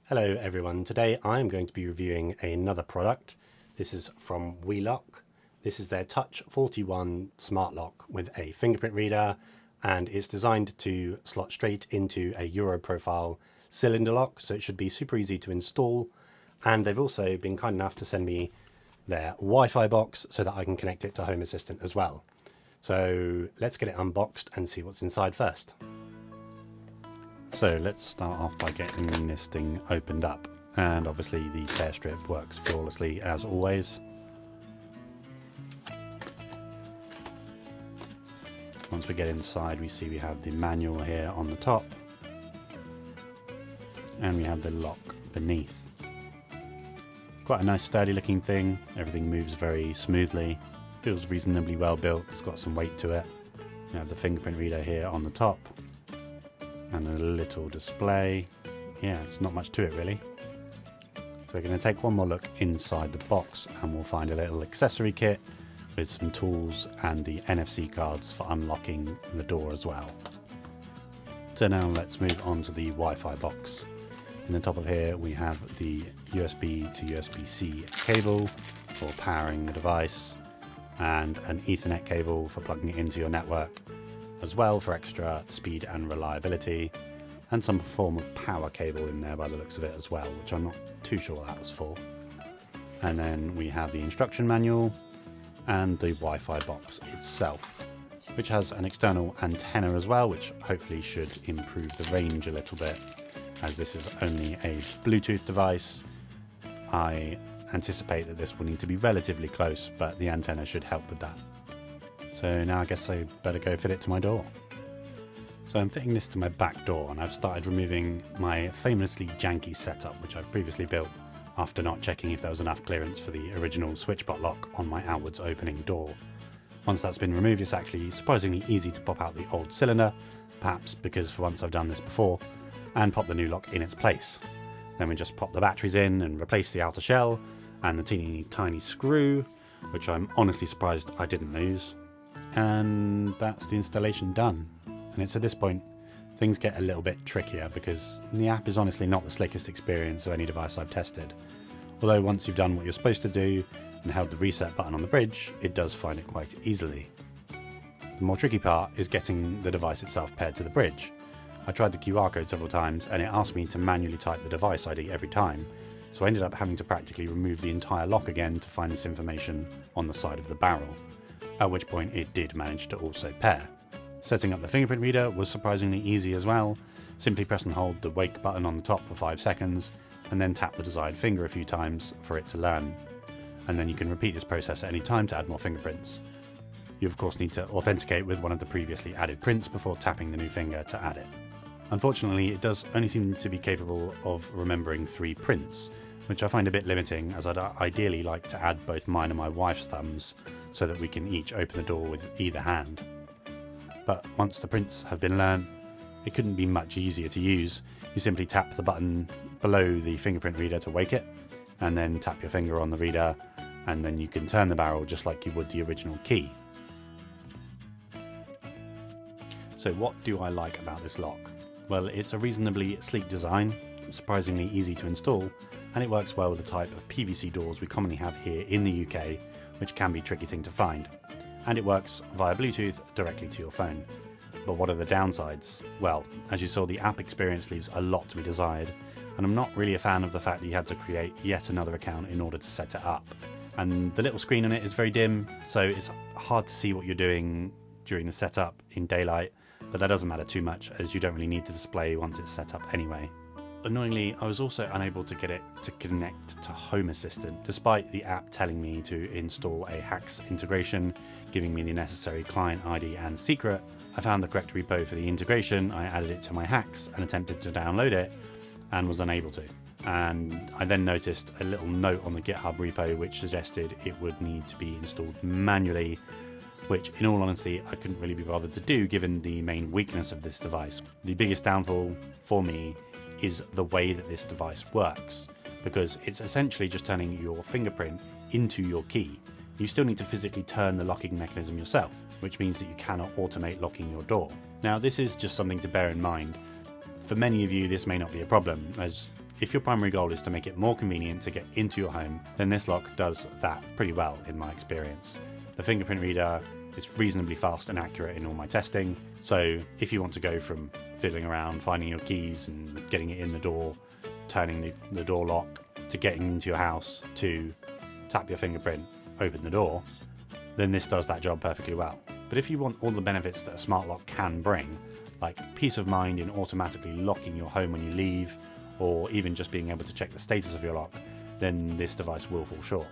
Hello everyone, today I'm going to be reviewing another product. This is from WELOCK. This is their Touch 41 Smart Lock with a fingerprint reader, and it's designed to slot straight into a Euro profile cylinder lock, so it should be super easy to install. And they've also been kind enough to send me their Wi-Fi box so that I can connect it to Home Assistant as well. So let's get it unboxed and see what's inside first. So let's start off by getting this thing opened up, and obviously the tear strip works flawlessly as always. Once we get inside, we see we have the manual here on the top, and we have the lock beneath. Quite a nice sturdy looking thing, everything moves very smoothly, feels reasonably well built, it's got some weight to it. We have the fingerprint reader here on the top, and a little display. Yeah, it's not much to it really. So we're going to take one more look inside the box, and we'll find a little accessory kit with some tools and the NFC cards for unlocking the door as well. So now let's move on to the Wi-Fi box. In the top of here we have the USB to USB-C cable for powering the device, and an Ethernet cable for plugging it into your network as well for extra speed and reliability, and some form of power cable in there by the looks of it as well, which I'm not too sure what that was for. And then we have the instruction manual and the Wi-Fi box itself, which has an external antenna as well, which hopefully should improve the range a little bit, as this is only a Bluetooth device. I anticipate that this will need to be relatively close, but the antenna should help with that. So now I guess I better go fit it to my door. So I'm fitting this to my back door, and I've started removing my famously janky setup, which I've previously built after not checking if there was enough clearance for the original switch bot lock on my outwards opening door. Once that's been removed, it's actually surprisingly easy to pop out the old cylinder, perhaps because for once I've done this before, and pop the new lock in its place. Then we just pop the batteries in and replace the outer shell and the teeny tiny screw, which I'm honestly surprised I didn't lose. And that's the installation done. And it's at this point things get a little bit trickier, because the app is honestly not the slickest experience of any device I've tested. Although once you've done what you're supposed to do and held the reset button on the bridge, it does find it quite easily. The more tricky part is getting the device itself paired to the bridge. I tried the QR code several times and it asked me to manually type the device ID every time, so I ended up having to practically remove the entire lock again to find this information on the side of the barrel, at which point it did manage to also pair. Setting up the fingerprint reader was surprisingly easy as well. Simply press and hold the wake button on the top for 5 seconds, and then tap the desired finger a few times for it to learn. And then you can repeat this process at any time to add more fingerprints. You of course need to authenticate with one of the previously added prints before tapping the new finger to add it. Unfortunately, it does only seem to be capable of remembering 3 prints, which I find a bit limiting, as I'd ideally like to add both mine and my wife's thumbs so that we can each open the door with either hand. But once the prints have been learned, it couldn't be much easier to use. You simply tap the button below the fingerprint reader to wake it, and then tap your finger on the reader, and then you can turn the barrel just like you would the original key. So what do I like about this lock? Well, it's a reasonably sleek design, surprisingly easy to install, and it works well with the type of PVC doors we commonly have here in the UK, which can be a tricky thing to find. And it works via Bluetooth directly to your phone. But what are the downsides? Well, as you saw, the app experience leaves a lot to be desired, and I'm not really a fan of the fact that you had to create yet another account in order to set it up. And the little screen on it is very dim, so it's hard to see what you're doing during the setup in daylight, but that doesn't matter too much, as you don't really need the display once it's set up anyway. Annoyingly, I was also unable to get it to connect to Home Assistant, despite the app telling me to install a HACS integration, giving me the necessary client ID and secret. I found the correct repo for the integration, I added it to my HACS and attempted to download it, and was unable to. And I then noticed a little note on the GitHub repo which suggested it would need to be installed manually, which in all honesty I couldn't really be bothered to do given the main weakness of this device. The biggest downfall for me is the way that this device works, because it's essentially just turning your fingerprint into your key. You still need to physically turn the locking mechanism yourself, which means that you cannot automate locking your door. Now this is just something to bear in mind. For many of you this may not be a problem, as if your primary goal is to make it more convenient to get into your home, then this lock does that pretty well in my experience. The fingerprint reader is reasonably fast and accurate in all my testing, so if you want to go from fiddling around, finding your keys and getting it in the door, turning the door lock, to getting into your house, to tap your fingerprint, open the door, then this does that job perfectly well. But if you want all the benefits that a smart lock can bring, like peace of mind in automatically locking your home when you leave, or even just being able to check the status of your lock, then this device will fall short.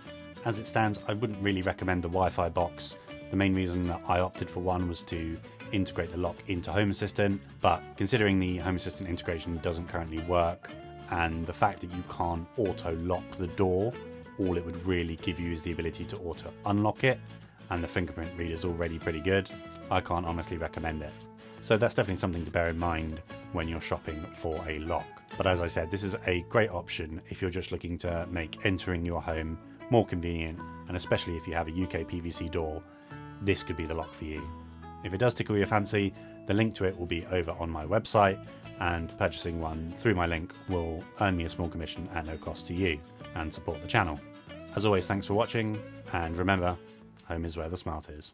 As it stands, I wouldn't really recommend the Wi-Fi box. The main reason that I opted for one was to integrate the lock into Home Assistant, but considering the Home Assistant integration doesn't currently work, and the fact that you can't auto lock the door, all it would really give you is the ability to auto unlock it, and the fingerprint reader is already pretty good. I can't honestly recommend it. So that's definitely something to bear in mind when you're shopping for a lock. But as I said, this is a great option if you're just looking to make entering your home more convenient, and especially if you have a UK PVC door, this could be the lock for you. If it does tickle your fancy, the link to it will be over on my website, and purchasing one through my link will earn me a small commission at no cost to you and support the channel. As always, thanks for watching, and remember, home is where the smart is.